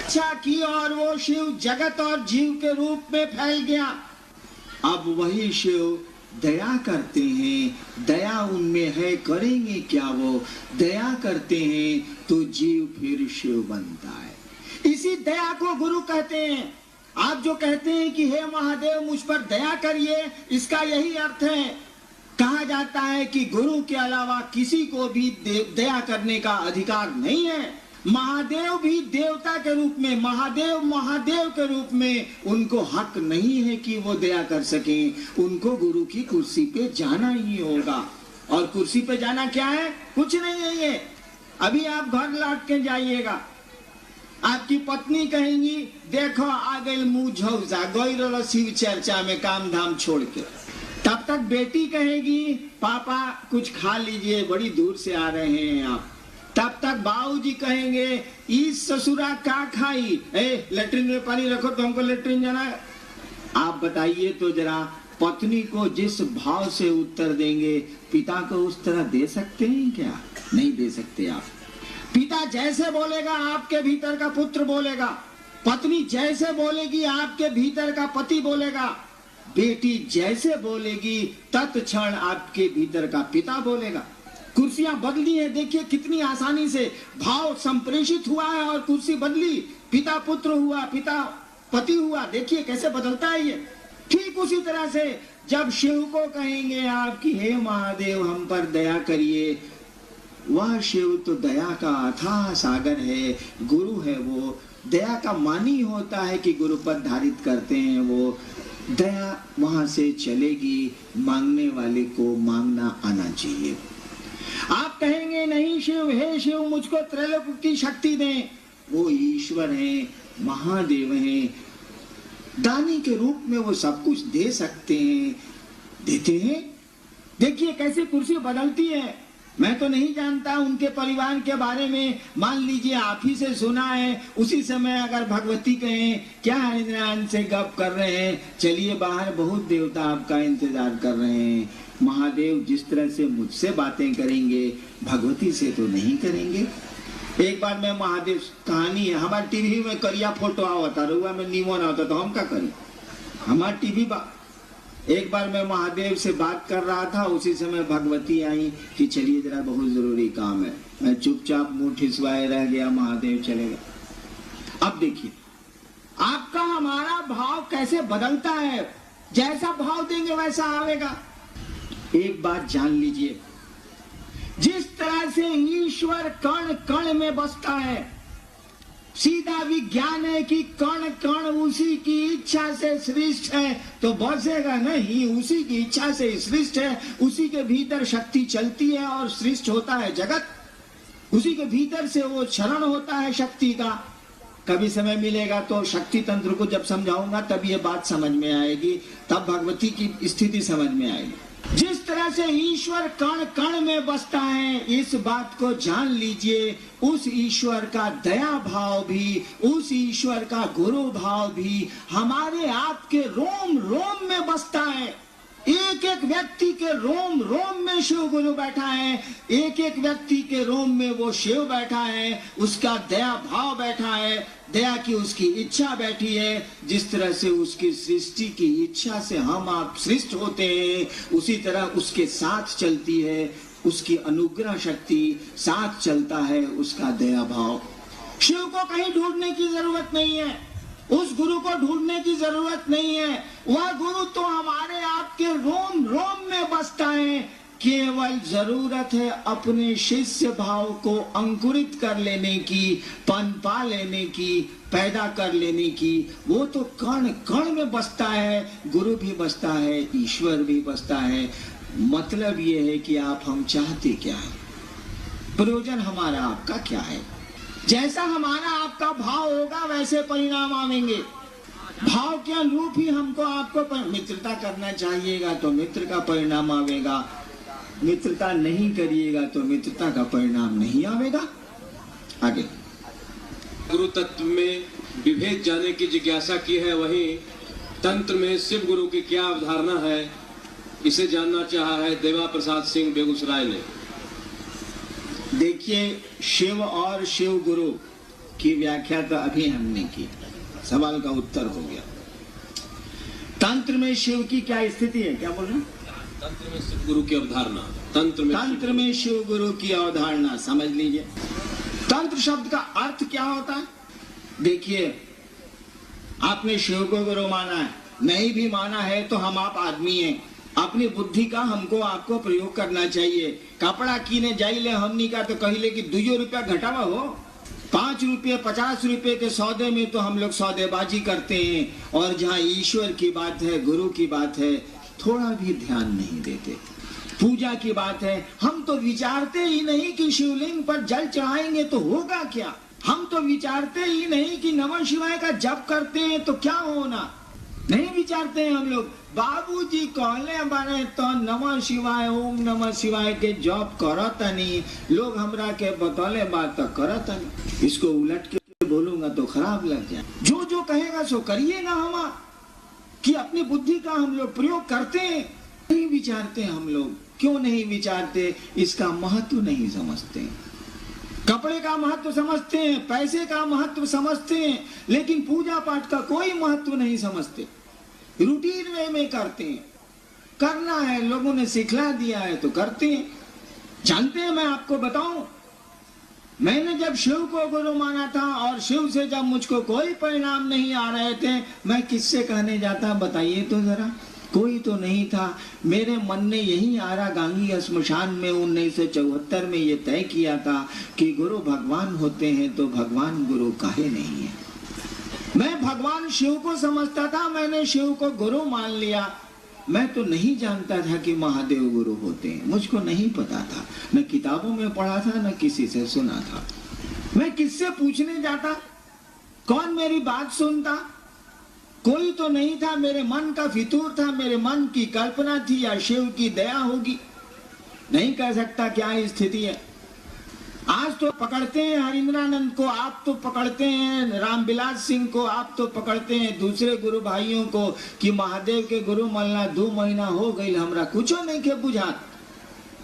इच्छा की और वो शिव जगत और जीव के रूप में फैल गया। अब वही शिव दया करते हैं, दया उनमें है, करेंगे क्या वो? दया करते हैं तो जीव फिर शिव बनता है। इसी दया को गुरु कहते हैं। आप जो कहते हैं कि हे महादेव मुझ पर दया करिए, इसका यही अर्थ है। कहा जाता है कि गुरु के अलावा किसी को भी दया करने का अधिकार नहीं है। महादेव भी देवता के रूप में, महादेव के रूप में उनको हक नहीं है कि वो दया कर सके। उनको गुरु की कुर्सी पे जाना ही होगा। और कुर्सी पे जाना क्या है? कुछ नहीं है ये। अभी आप घर लौट के जाइएगा, आपकी पत्नी कहेंगी देखो आ गई मुंह झौसा, गई रहो शिव चर्चा में काम धाम छोड़ के। तब तक बेटी कहेगी पापा कुछ खा लीजिए, बड़ी दूर से आ रहे हैं आप। तब तक बाबूजी कहेंगे इस ससुरा का खाई, लेटरिन में पानी रखो तो हमको लेटरिन जाना है। आप बताइए तो जरा, पत्नी को जिस भाव से उत्तर देंगे पिता को उस तरह दे सकते हैं क्या? नहीं दे सकते आप। पिता जैसे बोलेगा आपके भीतर का पुत्र बोलेगा, पत्नी जैसे बोलेगी आपके भीतर का पति बोलेगा, बेटी जैसे बोलेगी तत्क्षण आपके भीतर का पिता बोलेगा। कुर्सियां बदली है, देखिए कितनी आसानी से भाव संप्रेषित हुआ है और कुर्सी बदली। पिता पुत्र हुआ, पिता पति हुआ, देखिए कैसे बदलता है ये। ठीक उसी तरह से जब शिव को कहेंगे आप कि हे महादेव हम पर दया करिए, वह शिव तो दया का अथाह सागर है, गुरु है। वो दया का मानी होता है कि गुरु पद धारित करते हैं। वो दया वहां से चलेगी, मांगने वाले को मांगना आना चाहिए। आप कहेंगे नहीं शिव, हे शिव मुझको त्रैलोक की शक्ति दें। वो ईश्वर हैं, महादेव हैं, दानी के रूप में वो सब कुछ दे सकते हैं, देते हैं। देखिए कैसे कुर्सी बदलती है। मैं तो नहीं जानता उनके परिवार के बारे में, मान लीजिए आप ही से सुना है। उसी समय अगर भगवती कहें क्या हरिनारायण से गप कर रहे हैं, चलिए बाहर बहुत देवता आपका इंतजार कर रहे हैं। महादेव जिस तरह से मुझसे बातें करेंगे भगवती से तो नहीं करेंगे। एक बार मैं महादेव कहानी है, हमारे टीवी में करिया फोटो आवता रुआ में नीमो ना होता तो हम क्या करें? हमारे टीवी एक बार मैं महादेव से बात कर रहा था, उसी समय भगवती आई कि चलिए जरा बहुत जरूरी काम है। मैं चुपचाप मुंह ठिसवाए रह गया, महादेव चले गए। अब देखिए आपका हमारा भाव कैसे बदलता है, जैसा भाव देंगे वैसा आवेगा। एक बात जान लीजिए, जिस तरह से ईश्वर कण कण में बसता है, सीधा विज्ञान है कि कण कण उसी की इच्छा से सृष्ट है, तो बसेगा नहीं, उसी की इच्छा से सृष्ट है। उसी के भीतर शक्ति चलती है और सृष्ट होता है जगत। उसी के भीतर से वो क्षरण होता है शक्ति का। कभी समय मिलेगा तो शक्ति तंत्र को जब समझाऊंगा तब ये बात समझ में आएगी, तब भगवती की स्थिति समझ में आएगी। जिस तरह से ईश्वर कण कण में बसता है, इस बात को जान लीजिए। उस ईश्वर का दया भाव भी, उस ईश्वर का गुरु भाव भी हमारे आपके रोम रोम में बसता है। एक एक व्यक्ति के रोम रोम में शिव गुरु बैठा है, एक एक व्यक्ति के रोम में वो शिव बैठा है, उसका दया भाव बैठा है, दया की उसकी इच्छा बैठी है। जिस तरह से उसकी सृष्टि की इच्छा से हम आप सृष्ट होते हैं, उसी तरह उसके साथ चलती है उसकी अनुग्रह शक्ति, साथ चलता है उसका दया भाव। शिव को कहीं ढूंढने की जरूरत नहीं है, उस गुरु को ढूंढने की जरूरत नहीं है। वह गुरु तो हमारे आपके रोम रोम में बसता है। केवल जरूरत है अपने शिष्य भाव को अंकुरित कर लेने की, पनपा लेने की, पैदा कर लेने की। वो तो कण कण में बसता है, गुरु भी बसता है, ईश्वर भी बसता है। मतलब ये है कि आप हम चाहते क्या है, प्रयोजन हमारा आपका क्या है। जैसा हमारा आपका भाव होगा वैसे परिणाम आवेंगे। भाव के अनुरूप ही हमको आपको मित्रता करना चाहिएगा तो मित्र का परिणाम आवेगा, मित्रता नहीं करिएगा तो मित्रता का परिणाम नहीं आवेगा। आगे गुरु तत्व में विभेद जाने की जिज्ञासा की है, वहीं तंत्र में शिव गुरु की क्या अवधारणा है इसे जानना चाहा है देवा प्रसाद सिंह बेगूसराय ने। देखिए शिव और शिव गुरु की व्याख्या तो अभी हमने की, सवाल का उत्तर हो गया। तंत्र में शिव की क्या स्थिति है, क्या बोल रहे हैं? तंत्र में शिव गुरु की अवधारणा, तंत्र में शिव गुरु की अवधारणा समझ लीजिए। तंत्र शब्द का अर्थ क्या होता है? देखिए, आपने शिव को गुरु माना है, नहीं भी माना है तो हम आप आदमी हैं, अपनी बुद्धि का हमको आपको प्रयोग करना चाहिए। कपड़ा कीने जाइले हमनी का तो कहिले कि 2 रुपया घटावा हो, 5 रुपये 50 रुपये के सौदे में तो हम लोग सौदेबाजी करते हैं, और जहाँ ईश्वर की बात है, गुरु की बात है, थोड़ा भी ध्यान नहीं देते। पूजा की बात है, हम तो विचारते ही नहीं कि शिवलिंग पर जल चढ़ाएंगे तो होगा क्या, हम तो विचारते ही नहीं कि नमः शिवाय का जप करते हैं तो क्या होना, नहीं विचारते हैं हम लोग। बाबूजी कहले बारे तो नमः शिवाय, ओम नमः शिवाय के जप करता नहीं, लोग हमरा के बतौले बात तो करता नहीं। इसको उलट के बोलूंगा तो खराब लग जाए। जो जो कहेगा सो करिएगा हम, कि अपनी बुद्धि का हम लोग प्रयोग करते हैं, नहीं विचारते हम लोग। क्यों नहीं विचारते? इसका महत्व नहीं समझते। कपड़े का महत्व समझते हैं, पैसे का महत्व समझते हैं, लेकिन पूजा पाठ का कोई महत्व नहीं समझते। रूटीन वे में करते हैं, करना है, लोगों ने सिखला दिया है तो करते हैं। जानते हैं, मैं आपको बताऊं, मैंने जब शिव को गुरु माना था और शिव से जब मुझको कोई परिणाम नहीं आ रहे थे, मैं किससे कहने जाता बताइए तो जरा? कोई तो नहीं था। मेरे मन ने यही आरा गांगी श्मशान में 1974 में ये तय किया था कि गुरु भगवान होते हैं तो भगवान गुरु काहे नहीं है। मैं भगवान शिव को समझता था, मैंने शिव को गुरु मान लिया। मैं तो नहीं जानता था कि महादेव गुरु होते हैं, मुझको नहीं पता था, न किताबों में पढ़ा था न किसी से सुना था। मैं किससे पूछने जाता? कौन मेरी बात सुनता? कोई तो नहीं था। मेरे मन का फितूर था, मेरे मन की कल्पना थी या शिव की दया होगी, नहीं कह सकता क्या स्थिति है। आज तो पकड़ते हैं हरिंद्रानंद को, आप तो पकड़ते हैं रामविलास सिंह को, आप तो पकड़ते हैं दूसरे गुरु भाइयों को कि महादेव के गुरु मलना 2 महीना हो गई, हमरा कुछो नहीं के बुझा।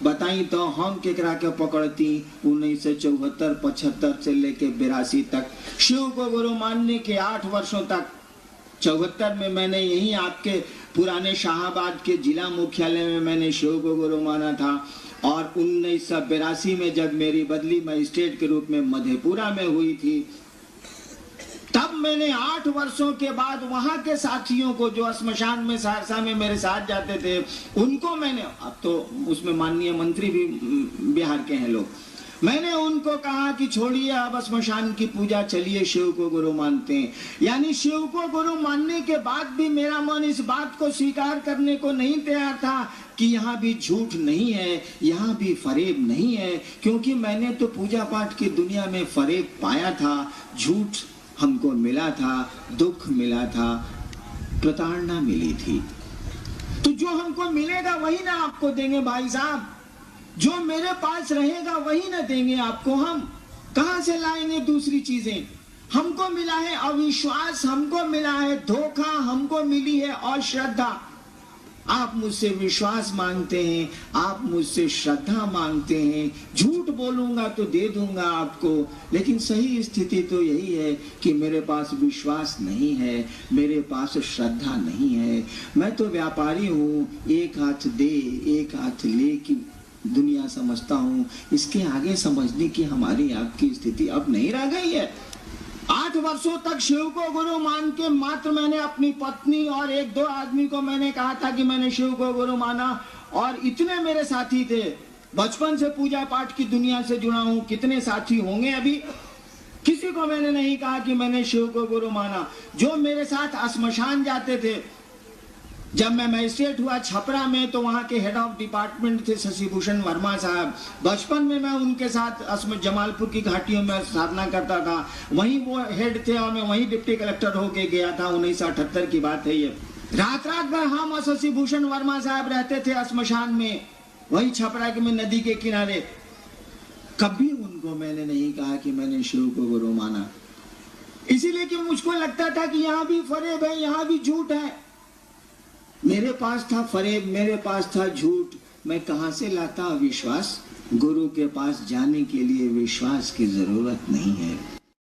बताई तो हम केकरा के पकड़ती? 1974 75 से लेके 82 तक शिव को गुरु मानने के 8 वर्षों तक। 74 में मैंने यही आपके पुराने शाहाबाद के जिला मुख्यालय में मैंने शिव को गुरु माना था, और 1982 में जब मेरी बदली मजिस्ट्रेट के रूप में मधेपुरा में हुई थी, तब मैंने 8 वर्षों के बाद वहां के साथियों को जो श्मशान में सहरसा में मेरे साथ जाते थे, उनको मैंने, अब तो उसमें माननीय मंत्री भी बिहार के हैं लोग, मैंने उनको कहा कि छोड़िए अब श्मशान की पूजा, चलिए शिव को गुरु मानते हैं। यानी शिव को गुरु मानने के बाद भी मेरा मन इस बात को स्वीकार करने को नहीं तैयार था कि यहाँ भी झूठ नहीं है, यहाँ भी फरेब नहीं है, क्योंकि मैंने तो पूजा पाठ की दुनिया में फरेब पाया था, झूठ हमको मिला था, दुख मिला था, प्रताड़ना मिली थी। तो जो हमको मिलेगा वही ना आपको देंगे भाई साहब, जो मेरे पास रहेगा वही ना देंगे आपको। हम कहां से लाएंगे दूसरी चीजें? हमको मिला है अविश्वास, हमको मिला है धोखा, हमको मिली है अश्रद्धा। आप मुझसे विश्वास मांगते हैं, आप मुझसे श्रद्धा मांगते हैं। झूठ बोलूंगा तो दे दूंगा आपको, लेकिन सही स्थिति तो यही है कि मेरे पास विश्वास नहीं है, मेरे पास श्रद्धा नहीं है। मैं तो व्यापारी हूँ, एक हाथ दे एक हाथ ले की दुनिया समझता हूँ। इसके आगे समझने की हमारी आपकी स्थिति अब नहीं रह गई है। 8 वर्षों तक शिव को गुरु मान के मात्र मैंने अपनी पत्नी और 1-2 आदमी को मैंने कहा था कि मैंने शिव को गुरु माना, और इतने मेरे साथी थे। बचपन से पूजा पाठ की दुनिया से जुड़ा हूं, कितने साथी होंगे अभी, किसी को मैंने नहीं कहा कि मैंने शिव को गुरु माना। जो मेरे साथ श्मशान जाते थे, जब मैं मजिस्ट्रेट हुआ छपरा में, तो वहाँ के हेड ऑफ डिपार्टमेंट थे शशिभूषण वर्मा साहब। बचपन में मैं उनके साथ जमालपुर की घाटियों में साधना करता था, वहीं वो हेड थे और मैं वहीं डिप्टी कलेक्टर होके गया था। 1978 की बात है ये। रात भर हम और शशिभूषण वर्मा साहब रहते थे श्मशान में, वही छपरा के में नदी के किनारे। कभी उनको मैंने नहीं कहा कि मैंने शिव को गुरु माना, इसीलिए कि मुझको लगता था कि यहाँ भी फरेब है, यहाँ भी झूठ है। मेरे पास था फरेब, मेरे पास था झूठ, मैं कहां से लाता विश्वास? गुरु के पास जाने के लिए विश्वास की जरूरत नहीं है।